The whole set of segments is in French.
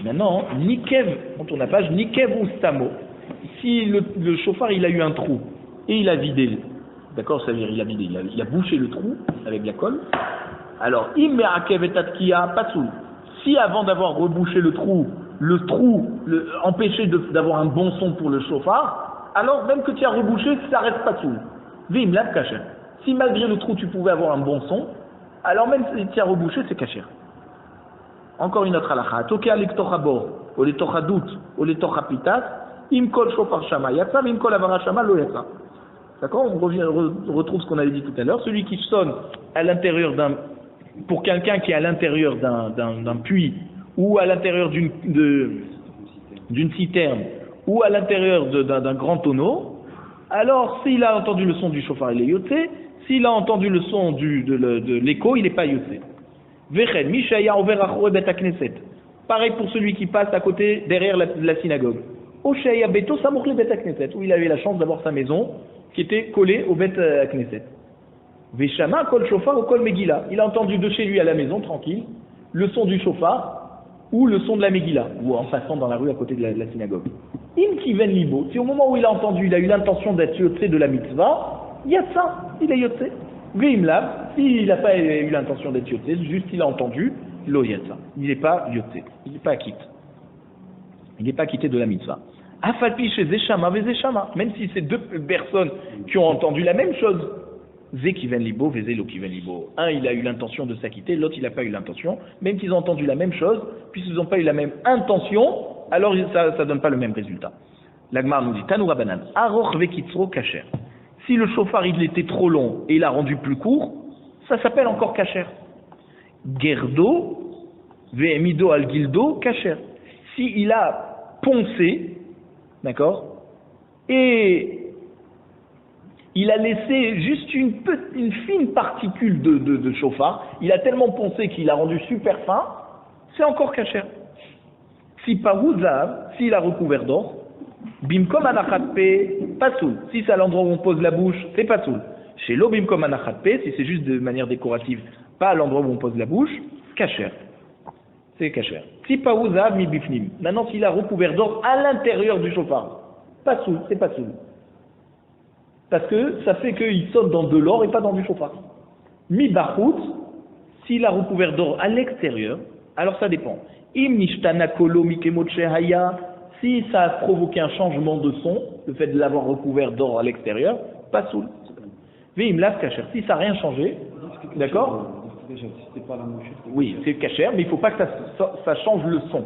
Maintenant, Nikev, on tourne la page, Nikev ou Stamo. Si le chauffard il a eu un trou et il a vidé, d'accord, ça veut dire il a vidé, il a bouché le trou avec la colle. Alors, Imme'akev et Tatkia, Patsoul. Si avant d'avoir rebouché le trou empêchait d'avoir un bon son pour le chauffard, alors même que tu as rebouché, ça reste Patsoul. Vim, là, cacher. Si malgré le trou tu pouvais avoir un bon son, alors même si tu as rebouché, c'est cacher. Encore une autre halakha. Toké alektorabor, ou les tochadout, ou les tochapitat, imkol shofar shama yatsa, imkol avara shama lo yatsa. D'accord? On retrouve ce qu'on avait dit tout à l'heure. Celui qui sonne à l'intérieur pour quelqu'un qui est à l'intérieur d'un puits, ou à l'intérieur d'une citerne, ou à l'intérieur d'un grand tonneau, alors s'il a entendu le son du chauffard, il est yoté. S'il a entendu le son de l'écho, il n'est pas yoté. Pareil pour celui qui passe à côté, derrière la synagogue. Où il avait la chance d'avoir sa maison qui était collée au Bet Knesset. Veshama kol shofar ou kol megillah. Il a entendu de chez lui à la maison, tranquille, le son du chauffard ou le son de la megillah, ou en passant dans la rue à côté de la synagogue. Im kiven libo. Si au moment où il a entendu, il a eu l'intention d'être yotzé de la mitzvah, yatsa, il est yotzé. Vim lav, s'il n'a pas eu l'intention d'être yotzé, juste il a entendu, lo yatsa. Il n'est pas yotzé, il n'est pas acquitté. Il n'est pas acquitté de la mitzvah. Afalpi chez Zeshama vezeshama. Même si c'est deux personnes qui ont entendu la même chose. Zé qui vient libo, vezé lo qui vient libo. Un, il a eu l'intention de s'acquitter, l'autre, il n'a pas eu l'intention. Même qu'ils ont entendu la même chose, puisqu'ils n'ont pas eu la même intention, alors ça ne donne pas le même résultat. L'Agmar nous dit, Tanoura banan, aroch vekitzro kacher. Si le chauffard, il était trop long et il a rendu plus court, ça s'appelle encore kacher. Gerdo, vehemido al gildo, kacher. Si il a poncé, d'accord, et il a laissé juste une fine particule de chauffard, il a tellement poncé qu'il a rendu super fin, c'est encore kacher. Si parouzav, s'il a recouvert d'or, bimkom anachatpe, pasoul. Si c'est à l'endroit où on pose la bouche, c'est pasoul. Chez l'eau bimkom anachatpe, si c'est juste de manière décorative, pas à l'endroit où on pose la bouche, kacher. C'est kacher. Si parouzav mi bifnim. Maintenant, s'il a recouvert d'or à l'intérieur du chauffard, pasoul, c'est pasoul. Parce que ça fait qu'il sonne dans de l'or et pas dans du chauffard. Mi bachout, s'il a recouvert d'or à l'extérieur, alors ça dépend. Im nishtana kolo mikemotche haya, si ça a provoqué un changement de son, le fait de l'avoir recouvert d'or à l'extérieur, pas soul. Veim lav kacher, si ça n'a rien changé, d'accord? Oui, c'est kacher, mais il ne faut pas que ça change le son.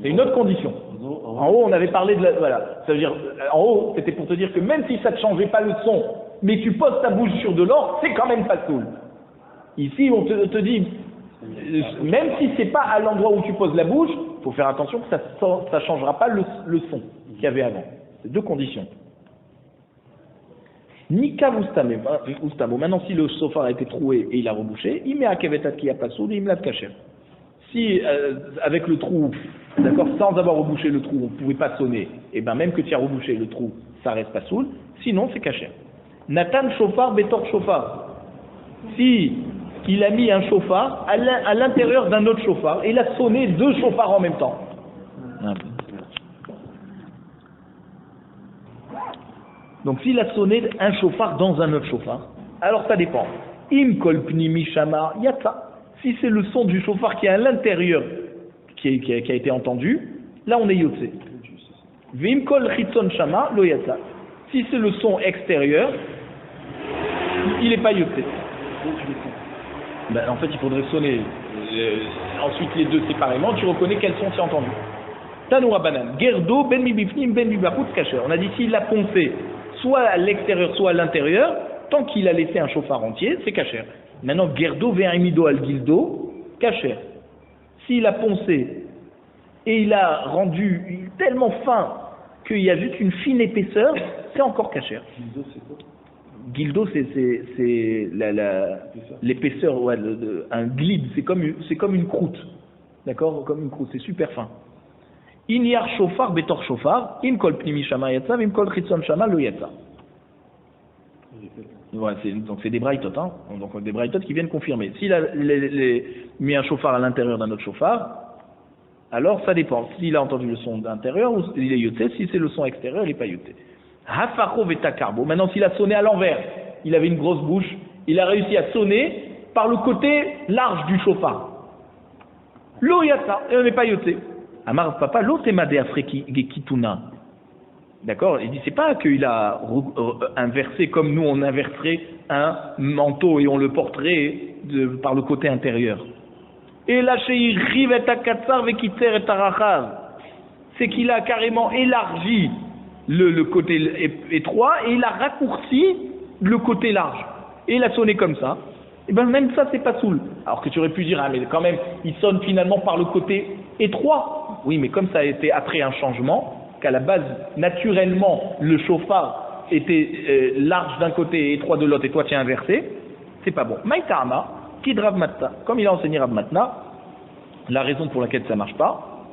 C'est une autre condition. En haut, on avait parlé de la... Voilà. Ça veut dire, en haut, c'était pour te dire que même si ça ne te changeait pas le son, mais tu poses ta bouche sur de l'or, c'est quand même pas soul. Ici, on te dit, même si c'est pas à l'endroit où tu poses la bouche, il faut faire attention que ça changera pas le son qu'il y avait avant. C'est deux conditions. Nika Ustamo. Maintenant, si le chauffard a été troué et il a rebouché, il met à Kevetat qui a pas soul et il me l'a caché. Si, avec le trou, d'accord, sans avoir rebouché le trou, on ne pouvait pas sonner, et bien même que tu as rebouché le trou, ça reste pas soul, sinon c'est caché. Nathan chauffard, bétor chauffard. Si il a mis un chauffard à l'intérieur d'un autre chauffard, et il a sonné deux chauffards en même temps. Donc s'il a sonné un chauffard dans un autre chauffard, alors ça dépend. Im kol pnimi shama yatsa. Si c'est le son du chauffard qui est à l'intérieur qui a été entendu, là on est yotzé. Vim kol chitzon shama lo yatsa. Si c'est le son extérieur, il n'est pas yotzé. Ben, en fait, il faudrait sonner ensuite les deux séparément. Tu reconnais quel son tu as entendu. Tanoura banan. Gerdo ben mi bifnim ben mi bachut kacher. On a dit s'il l'a poncé soit à l'extérieur, soit à l'intérieur, tant qu'il a laissé un chauffard entier, c'est kacher. Maintenant, Gerdo ve'amido al gildo, kacher. S'il a poncé et il a rendu tellement fin qu'il y a juste une fine épaisseur, c'est encore kacher. Gildo, c'est l'épaisseur, ouais, un glide, c'est comme une croûte. D'accord? Comme une croûte, c'est super fin. Inyar shofar betor shofar, im kol pnimi shama yatsa, im kol chitzon shama lo yatsa. Ouais, donc c'est des braïtot, hein. Donc des braïtot qui viennent confirmer. S'il a mis un chauffard à l'intérieur d'un autre chauffard, alors ça dépend. S'il a entendu le son d'intérieur, ou il est yoté. Si c'est le son extérieur, il n'est pas yoté. Hafacho vetakarbo. Maintenant, s'il a sonné à l'envers, il avait une grosse bouche, il a réussi à sonner par le côté large du chauffard. Lo yata, et on n'est pas yoté. Amar papa, lo temade afreki gekituna. D'accord? Il dit, c'est pas qu'il a inversé comme nous on inverserait un manteau et on le porterait par le côté intérieur. Et là, c'est qu'il a carrément élargi le côté étroit et il a raccourci le côté large. Et il a sonné comme ça. Et bien même ça, c'est pas soul. Alors que tu aurais pu dire, ah mais quand même, il sonne finalement par le côté étroit. Oui, mais comme ça a été après un changement, qu'à la base, naturellement, le chauffard était large d'un côté et étroit de l'autre, et toi tu es inversé, c'est pas bon. Maïtama, Kid Rav Matna, comme il a enseigné Rav Matna, la raison pour laquelle ça marche pas,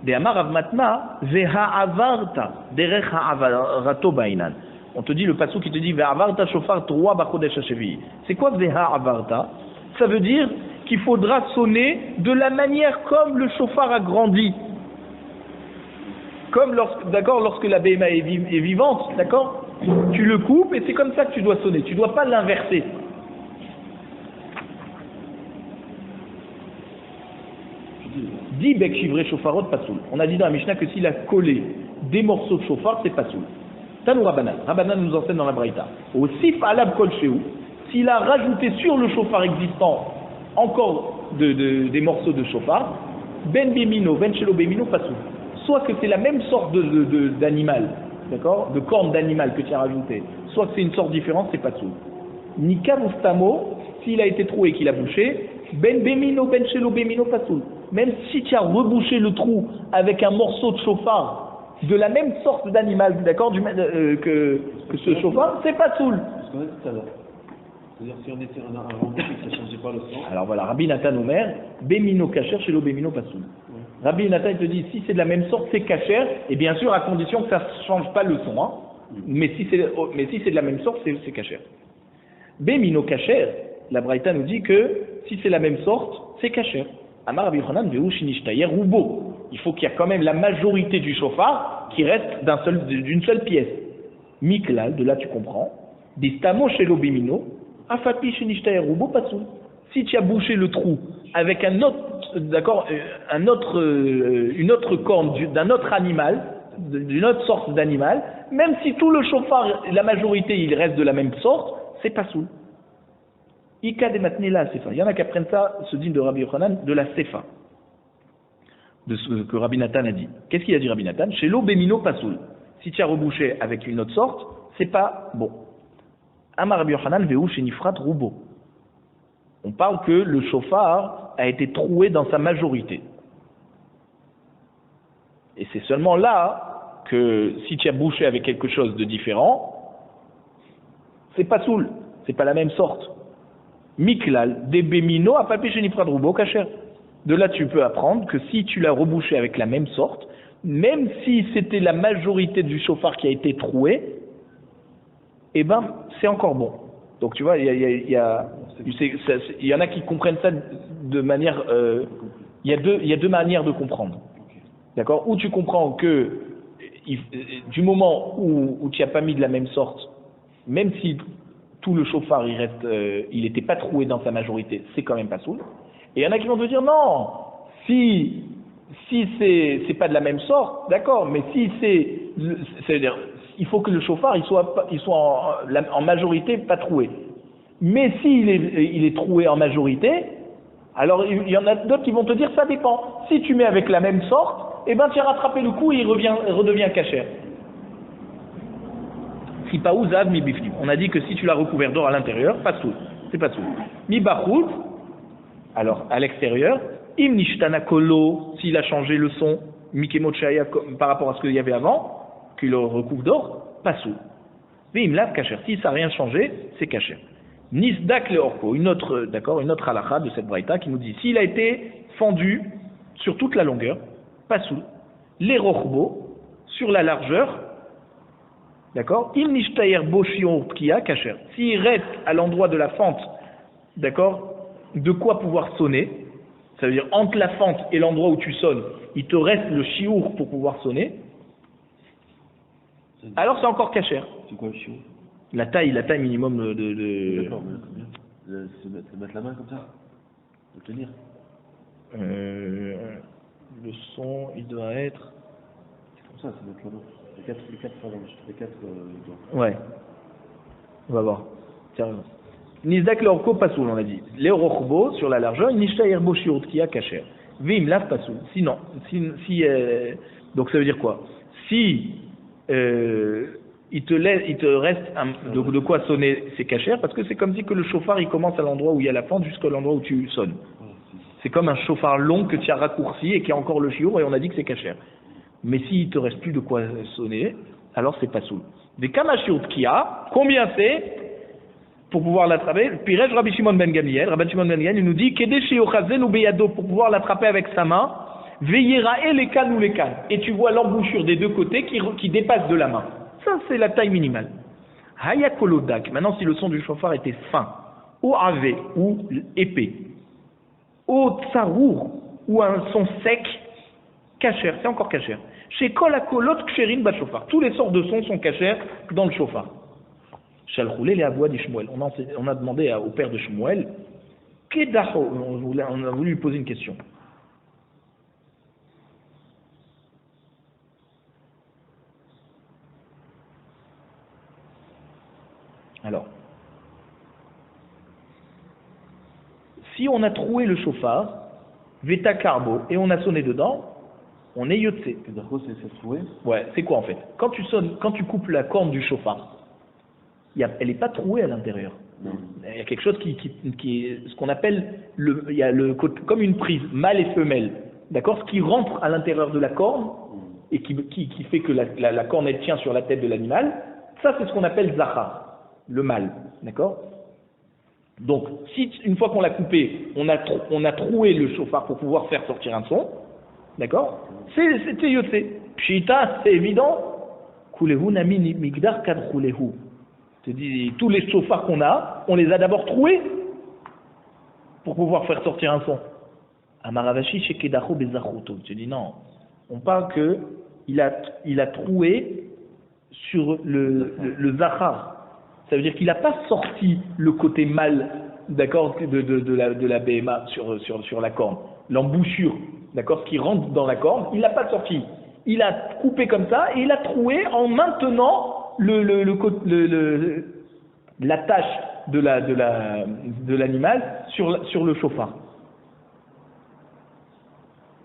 de Amar Rav Matna, Veha Avarta, Derech Ha'avarato Bainan. On te dit le passage qui te dit Veha Avarta Shofar Troa Bachodesh Hashevi. C'est quoi Veha Avarta? Ça veut dire qu'il faudra sonner de la manière comme le chauffard a grandi. Comme lorsque la BMA est vivante, d'accord, tu le coupes et c'est comme ça que tu dois sonner. Tu ne dois pas l'inverser. Dit Bek Shivré Shofarot Pasoul. On a dit dans la Mishnah que s'il a collé des morceaux de chauffard, c'est Pasoul. Tanou Rabbanan. Rabbanan nous enseigne dans la Braïta. Au Sif Alab Kol Shehu, s'il a rajouté sur le chauffard existant encore des morceaux de chauffard, Ben Bemino, Ben Shelo Bemino Pasoul. Soit que c'est la même sorte d'animal, d'accord, de corne d'animal que tu as rajouté, soit que c'est une sorte différente, c'est pas tout. Nika Mustamo, s'il a été troué et qu'il a bouché, Ben Bemino, Ben Shelo Bemino Pasoul. Même si tu as rebouché le trou avec un morceau de chauffard de la même sorte d'animal, d'accord, que ce chauffard, c'est pas soul. C'est-à-dire si on était un rendu et que ça ne changeait pas le son. Alors voilà, Rabbi Nathan Omer, Bemino Kacher, Shelo Bemino Pasoul. Rabbi Nathan il te dit, si c'est de la même sorte, c'est Kacher, et bien sûr à condition que ça ne change pas le son. Hein. Mais si c'est de la même sorte, c'est Kacher. Bemino Kacher, la Braïta nous dit que si c'est la même sorte, c'est Kacher. Amar Rabbi Yochanan Vehu Shinishtayer Rubo. Il faut qu'il y ait quand même la majorité du chauffard qui reste d'une seule pièce. Miklal, de là tu comprends. Distamo Shelo Bemino, Afati Shinishtayer Rubo Pasoul. Si tu as bouché le trou avec un autre, d'accord, une autre corne d'un autre animal, d'une autre sorte d'animal, même si tout le chauffard, la majorité, il reste de la même sorte, c'est pas soul. Ika de matnila sefa. Il y en a qui apprennent ça, ce dîme de Rabbi Yochanan, de la sefa, de ce que Rabbi Nathan a dit. Qu'est-ce qu'il a dit Rabbi Nathan? Chez l'eau bémino pas soul. Si tu as rebouché avec une autre sorte, c'est pas bon. Amar Rabbi Yochanan veu chez Nifrat Roubo. On parle que le chauffard a été troué dans sa majorité. Et c'est seulement là que si tu as bouché avec quelque chose de différent, c'est pas soul, c'est pas la même sorte. Miklal, debemino, a papier chenifrad roubo, kacher. De là, tu peux apprendre que si tu l'as rebouché avec la même sorte, même si c'était la majorité du chauffard qui a été troué, eh ben, c'est encore bon. Donc tu vois, il y en a qui comprennent ça de manière. Il y a deux manières de comprendre. D'accord? Ou tu comprends que du moment où tu n'as pas mis de la même sorte, même si tout le chauffard il n'était pas troué dans sa majorité, c'est quand même pas soul. Et il y en a qui vont te dire non, si c'est pas de la même sorte, d'accord, mais si c'est-à-dire il faut que le chauffard il soit en majorité pas troué. Mais s'il est troué en majorité, alors il y en a d'autres qui vont te dire ça dépend. Si tu mets avec la même sorte, eh ben tu as rattrapé le coup et il redevient cachère. Si pas ouzad mi biflim. On a dit que si tu l'as recouvert d'or à l'intérieur, pas soul, c'est pas soul. Mi bachout, alors à l'extérieur, im nishtana kolo, s'il a changé le son, mikemochaya par rapport à ce qu'il y avait avant, qu'il le recouvre d'or, pas soul. Mais im lav kacher, si ça n'a rien changé, c'est kacher. Nisdak le orko, une autre halakha de cette braïta qui nous dit s'il a été fendu sur toute la longueur, pas soul. Les rochbo, sur la largeur, d'accord, il nishtayer boshion pkia kacher. S'il reste à l'endroit de la fente, d'accord, de quoi pouvoir sonner, ça veut dire entre la fente et l'endroit où tu sonnes, il te reste le chiour pour pouvoir sonner, alors c'est encore cachère. C'est quoi le chiot? La taille minimum de... D'accord, mais combien? Se mettre la main comme ça? Le tenir? Le son, il doit être... Comme ça, se mettre la main. Les quatre phalanges, les quatre doigts. Ouais. On va voir. Tiens. Nizdak l'orko pasoul, on a dit. L'erochbo, sur la largeur, nishta erbo shiot qui a kacher. Vim lav pasoul. Sinon, donc ça veut dire quoi? Si il te reste de quoi sonner, c'est kacher, parce que c'est comme si que le chauffard il commence à l'endroit où il y a la fente jusqu'à l'endroit où tu sonnes. C'est comme un chauffard long que tu as raccourci et qui a encore le chiour et on a dit que c'est kacher. Mais s'il te reste plus de quoi sonner, alors c'est pasoul. Des kamashiout qui a, combien c'est? Pour pouvoir l'attraper, Pirej Rabbi Shimon ben Gamliel, Rabbi Shimon ben Gamliel, il nous dit Kedeshi Ochazen ou Beyado, pour pouvoir l'attraper avec sa main, Veillera et les cannes ou les cannes. Et tu vois l'embouchure des deux côtés qui dépasse de la main. Ça, c'est la taille minimale. Hayakolodak, maintenant si le son du chauffard était fin, ou ave, ou épais, ou tsarour, ou un son sec, kacher, c'est encore kacher. Chez Kolakolot Ksherin ba chauffard. Tous les sortes de sons sont kachers dans le chauffard. Shalchoulé les avois de Shmuel. On a demandé au père de Shmuel, on a voulu lui poser une question. Alors, si on a troué le chauffard, Veta Carbo, et on a sonné dedans, on est yotse. C'est troué? Ouais, c'est quoi en fait? Quand tu coupes la corne du chauffard, elle n'est pas trouée à l'intérieur. Il y a quelque chose qui est ce qu'on appelle comme une prise, mâle et femelle. D'accord? Ce qui rentre à l'intérieur de la corne et qui fait que la corne elle tient sur la tête de l'animal, ça c'est ce qu'on appelle zachar, le mâle. D'accord? Donc, si une fois qu'on l'a coupé, on a troué le chauffard pour pouvoir faire sortir un son, d'accord? C'est yotse. Pshita, c'est évident. Kulehu nami migdar kad kulehu. C'est-à-dire, tous les chauffards qu'on a, on les a d'abord troués pour pouvoir faire sortir un son. Amaravashi shekedacho bezachuto. Tu dis non. On parle que il a troué sur le zachar. Ça veut dire qu'il n'a pas sorti le côté mâle, d'accord, de la BMA sur la corne, l'embouchure, d'accord, ce qui rentre dans la corne, il l'a pas sorti. Il a coupé comme ça et il a troué en maintenant la tâche de l'animal sur le chauffard.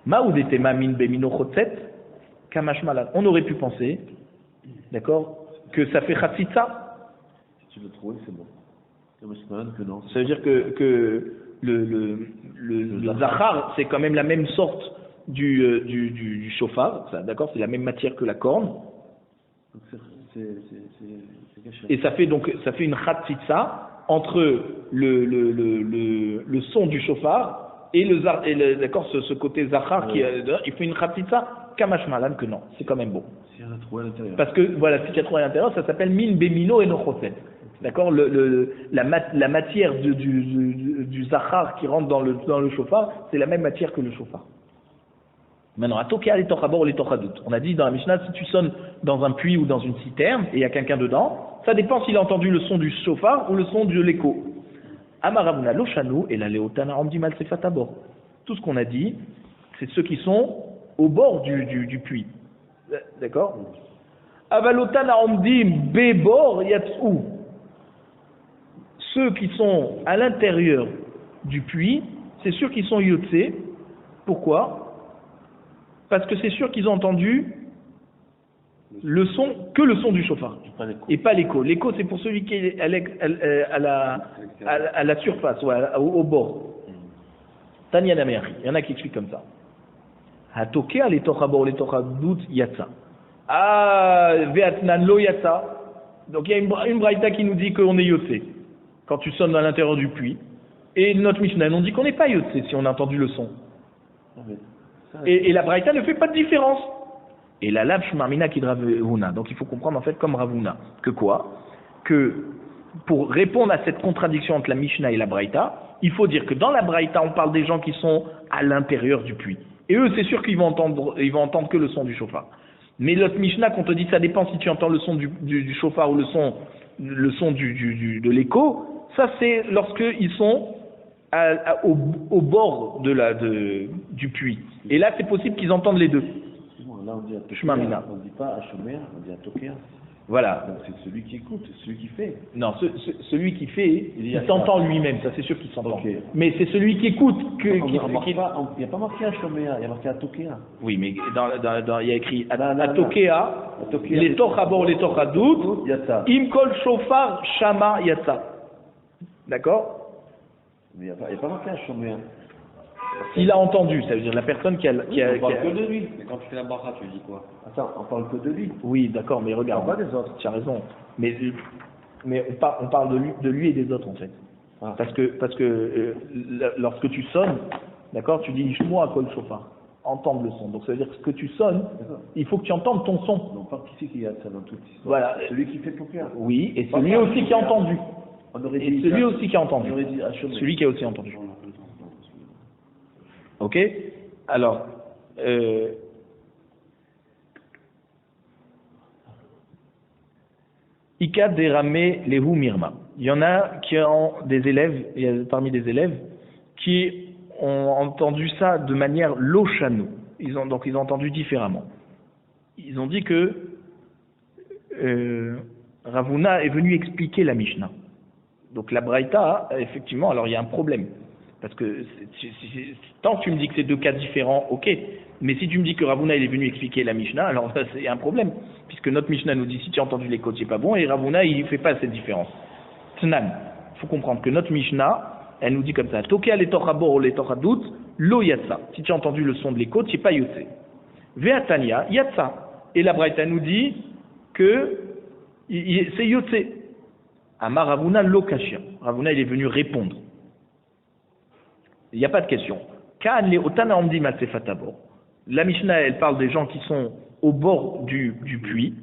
Maoudetema min bemino chotset kamash malad. On aurait pu penser, d'accord, que ça fait chatzitza. Si tu veux trouver, c'est bon. Que non. Ça veut dire que le zachar, c'est quand même la même sorte du chauffard, d'accord, c'est la même matière que la corne. Donc c'est caché. Et ça fait une chatzitza entre le son du chauffard et d'accord, ce côté zachar qui il fait une chatzitza kamash malan que non, c'est quand même bon. Si on a trouvé à l'intérieur. Parce que voilà, si tu as trouvé à l'intérieur, ça s'appelle min bemino et no choset. D'accord, la matière du zachar qui rentre dans le chauffard, c'est la même matière que le chauffard. Maintenant, on a dit dans la Mishnah, si tu sonnes dans un puits ou dans une citerne et il y a quelqu'un dedans, ça dépend s'il a entendu le son du chauffard ou le son de l'écho. Amaravuna loshanu et la leotana amdimal sefatabor. Tout ce qu'on a dit, c'est ceux qui sont au bord du puits. D'accord? Avalotana amdim bebor yatsou. Ceux qui sont à l'intérieur du puits, c'est sûr qu'ils sont yotse. Pourquoi? Parce que c'est sûr qu'ils ont entendu le son du chauffard et pas l'écho. L'écho, c'est pour celui qui est à la surface, au bord. Tanya Nameachi, il y en a qui expliquent comme ça. Hatoke ale tochabor le tochadout yatsa. Veatnan lo yatsa. Donc il y a une braïta qui nous dit qu'on est yotse quand tu sonnes à l'intérieur du puits. Et notre Mishnah nous dit qu'on n'est pas yotse si on a entendu le son. Et la braïta ne fait pas de différence. Et la lave shmarmina qui Ravuna. Donc il faut comprendre en fait comme Ravuna. Que quoi? Que pour répondre à cette contradiction entre la Mishnah et la Braïta, il faut dire que dans la Braïta, on parle des gens qui sont à l'intérieur du puits. Et eux, c'est sûr qu'ils vont entendre que le son du chauffard. Mais l'autre Mishnah, qu'on te dit, ça dépend si tu entends le son du chauffard ou le son de l'écho, ça c'est lorsqu'ils sont au bord du puits. Et là, c'est possible qu'ils entendent les deux. Là, on dit à Shema Mina. on ne dit pas à Shomer, on dit à Tokea. Voilà. Donc c'est celui qui écoute, celui qui fait. Non, celui qui fait, Il y il a s'entend ça. lui-même, ça c'est sûr qu'il s'entend. Ok. Mais c'est celui qui écoute Il n'y a pas marqué à Shomer, il y a marqué à Tokea. Oui, mais il y a écrit à Là. Tokea, les Tochabor, les Tochadout, Yatsa. Imkol Shofar Shama Yatsa. D'accord? Mais il n'y a pas marqué à Shomer. S'il a entendu, ça veut dire la personne qui a. On parle que de lui. Mais quand tu fais la bracha, tu dis quoi? Attends, on parle que de lui. Oui, d'accord, mais regarde. On parle pas des autres. Tu as raison. Mais on parle de lui et des autres en fait. Ah. Parce que lorsque tu sonnes, d'accord, tu dis Shmo Akol Shofar, entendre le son. Donc ça veut dire que ce que tu sonnes, il faut que tu entendes ton son. Non, pas qui c'est qui a ça dans toute l'histoire. Voilà. Celui qui fait Tokea. Oui, et celui aussi qui a entendu. On aurait Et dit celui ça. aussi qui a entendu. On aurait dit à Shomer. Celui qui a aussi entendu. Ok? Alors, Ika Derame Lehu Mirma. Il y en a qui ont des élèves, il y a parmi des élèves, qui ont entendu ça de manière lochano. Donc ils ont entendu différemment. Ils ont dit que Ravuna est venu expliquer la Mishnah. Donc la Braïta, effectivement, alors il y a un problème. Parce que tant que tu me dis que c'est deux cas différents, ok. Mais si tu me dis que Ravuna il est venu expliquer la Mishnah, alors c'est un problème. Puisque notre Mishnah nous dit si tu as entendu l'écho, c'est pas bon, et Ravuna il ne fait pas cette différence. Tnan, il faut comprendre que notre Mishnah, elle nous dit comme ça, Tokea les Tochabor les Tochadout, lo yatsa. Si tu as entendu le son de l'écho, tu n'es pas yotse. Ve'atania yatsa. Et la Braïta nous dit que c'est yotse. Amar Ravuna lo kashia. Ravuna il est venu répondre. Il n'y a pas de question. La Mishnah, elle parle des gens qui sont au bord du puits,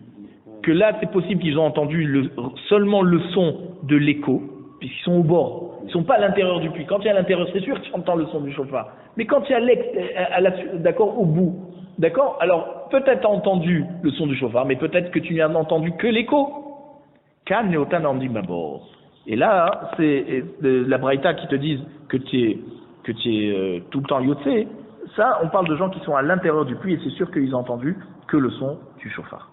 que là, c'est possible qu'ils ont entendu seulement le son de l'écho, puisqu'ils sont au bord. Ils ne sont pas à l'intérieur du puits. Quand tu es à l'intérieur, c'est sûr que tu entends le son du chauffard. Mais quand tu es d'accord, au bout, d'accord, alors peut-être tu as entendu le son du chauffard, mais peut-être que tu n'as entendu que l'écho. Et là, c'est la Braïta qui te disent que tu es tout le temps yotse, ça, on parle de gens qui sont à l'intérieur du puits et c'est sûr qu'ils ont entendu que le son du chauffard.